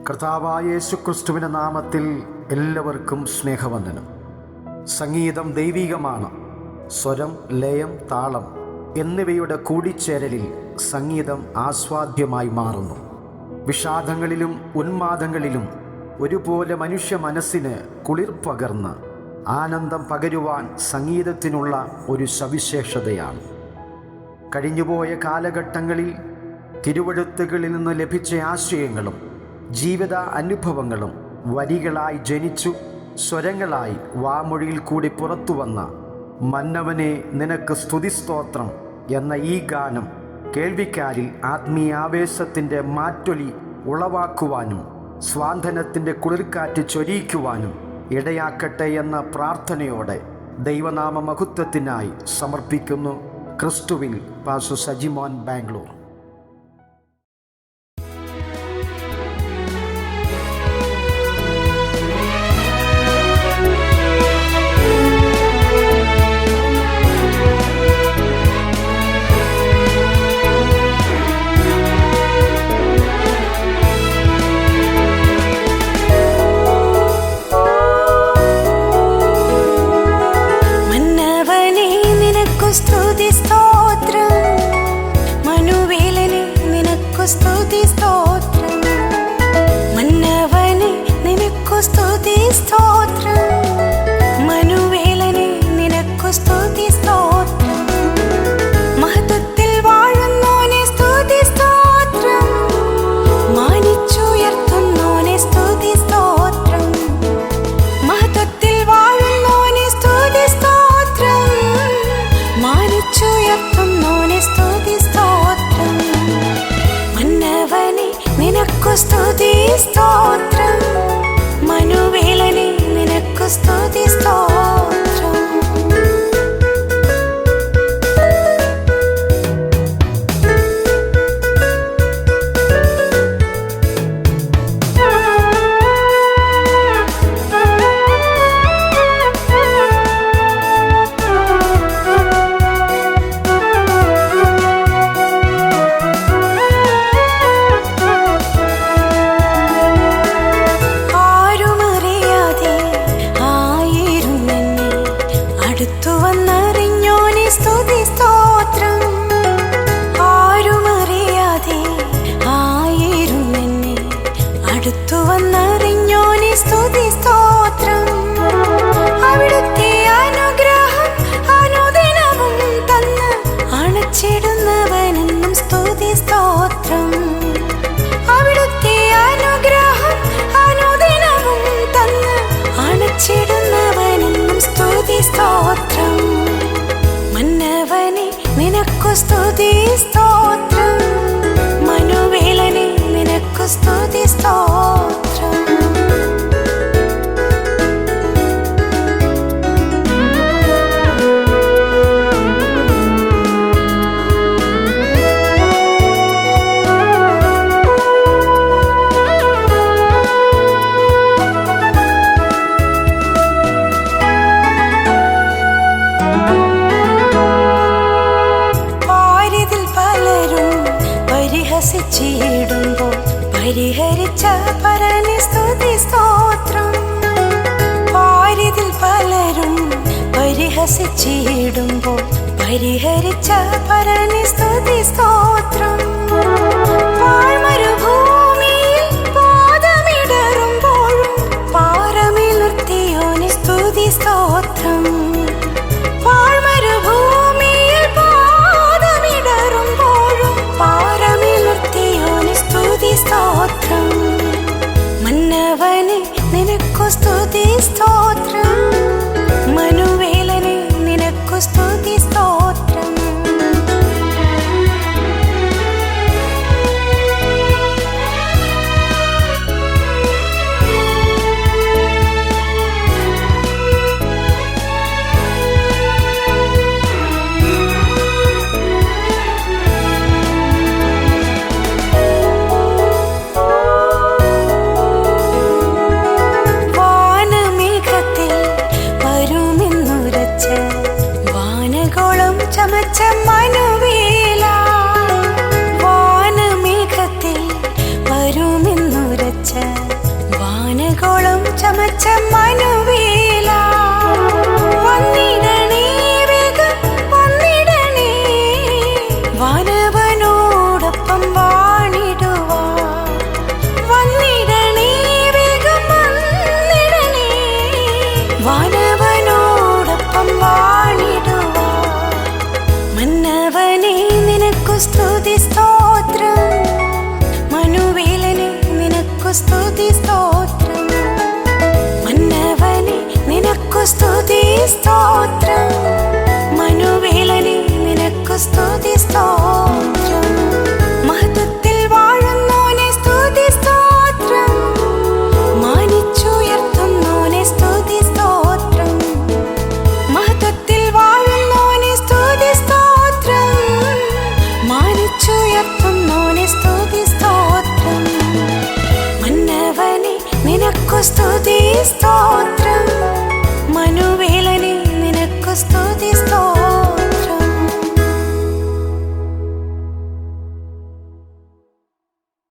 കർത്താവായ യേശുക്രിസ്തുവിൻ്റെ നാമത്തിൽ എല്ലാവർക്കും സ്നേഹവന്ദനം. സംഗീതം ദൈവികമാണ്. സ്വരം, ലയം, താളം എന്നിവയുടെ കൂടിച്ചേരലിൽ സംഗീതം ആസ്വാദ്യമായി മാറുന്നു. വിഷാദങ്ങളിലും ഉന്മാദങ്ങളിലും ഒരുപോലെ മനുഷ്യ മനസ്സിന് കുളിർ പകർന്ന് ആനന്ദം പകരുവാൻ സംഗീതത്തിനുള്ള ഒരു സവിശേഷതയാണ്. കഴിഞ്ഞുപോയ കാലഘട്ടങ്ങളിൽ തിരുവെഴുത്തുകളിൽ നിന്ന് ലഭിച്ച ആശയങ്ങളും ജീവിത അനുഭവങ്ങളും വരികളായി ജനിച്ചു സ്വരങ്ങളായി വാമൊഴിയിൽ കൂടി പുറത്തു വന്ന മന്നവനെ നിനക്ക് സ്തുതിസ്തോത്രം എന്ന ഈ ഗാനം കേൾവിക്കാരിൽ ആത്മീയാവേശത്തിൻ്റെ മാറ്റൊലി ഉളവാക്കുവാനും സ്വാന്തനത്തിൻ്റെ കുളിർക്കാറ്റ് ചൊരിയിക്കുവാനും ഇടയാക്കട്ടെ എന്ന പ്രാർത്ഥനയോടെ ദൈവനാമ മഹത്വത്തിനായി സമർപ്പിക്കുന്നു. ക്രിസ്തുവിൽ പാസ്റ്റർ സജിമോൻ, ബാംഗ്ലൂർ. സ്തുതി സ്തോത്രം, മനുവേലനെ നിനക്കു സ്തുതി സ്തോത്രം, മന്നവനെ നിനക്കു സ്തുതി സ്തോത്രം, മനുവേലനെ നിനക്കു സ്തുതി സ്തോത്രം, മഹത്വത്തിൽ വാഴുന്നോനെ സ്തുതി സ്തോത്രം, മാനിച്ചുയർത്തുന്നോനെ സ്തുതി സ്തോത്രം, മഹത്വത്തിൽ വാഴുന്നോനെ സ്തുതി സ്തോത്രം, മാനിച്ചുയർത്തുന്നോനെ സ്തുതി സ്തോത്രം, മന്നവനെ നിനക്കു സ്തുതി സ്തോത്രം, മനുവേലനെ നിനക്കു സ്തുതി സ്തോത്രം. അടുത്തു വന്നറിഞ്ഞോനെ സ്തുതി സ്തോത്രം, ആരുമറിയാതെ ആയിരുന്നെന്നെ അടുത്തു വന്നറിഞ്ഞോനെ സ്തുതി സ്തോത്രം, അവിടുത്തെ അനുഗ്രഹം അനുദിനവും തന്ന് അണച്ചിടുന്നവനെന്നും സ്തുതി സ്തോത്രം, അവിടുത്തെ അനുഗ്രഹം അനുദിനവും തന്ന് അണച്ചിടുന്നവനെന്നും സ്തുതി സ്തോത്രം, മന്നവനെ നിനക്കു സ്തുതി സ്തോത്രം, മനുവേലനെ നിനക്കു സ്തുതി സ്തോത്രം. പരിഹസിച്ചിടുമ്പോൾ പരിഹരിച്ച പരനെ സ്തുതി സ്തോത്രം, പാരിതിൽ പലരും പരിഹസിച്ചിടുമ്പോൾ പരിഹരിച്ച പരനെ സ്തുതി സ്തോത്രം, പാഴ്മരുഭൂമിയിൽ പാദമിടറുമ്പോഴും പാറമേൽ നിർത്തിയോനെ സ്തുതി സ്തോത്രം, പാഴ്മരുഭൂമിയിൽ പാദമിടറുമ്പോഴും പാറമേൽ നിർത്തിയോനെ സ്തുതി സ്തോത്രം, മന്നവനെ നിനക്കു സ്തുതി സ്തോത്രം, മനുവേലനെ നിനക്കു സ്തുതി സ്തോത്രം. വച്ച മനുവേല വന്നിടണേ വേഗം വന്നിടണേ വാനവനോടൊപ്പം വാണിടുവാ വന്നിടണേ വേഗം വന്നിടണേ വാനവനോടൊപ്പം വാണിടുവാ മന്നവനേ നിനക്കു സ്തുതി സ്തോത്രം മനുവേലനെ നിനക്കു സ്തുതി സ്തോത്രം മന്നവനെ നിനക്കു സ്തുതി സ്തോത്രം മനുവേലനെ നിനക്കു സ്തുതി സ്തോത്രം മഹത്വത്തിൽ വാഴുന്നോനെ സ്തുതി സ്തോത്രം മാനിച്ചുയർത്തുന്നോനെ സ്തുതി സ്തോത്രം മഹത്വത്തിൽ വാഴുന്നോനെ സ്തുതി സ്തോത്രം മാനിച്ചുയർത്തുന്നോനെ സ്തുതി സ്തോത്രം മന്നവനെ നിനക്കു സ്തുതി സ്തോത്രം മനുവേലനെ നിനക്കു സ്തുതി സ്തോത്രം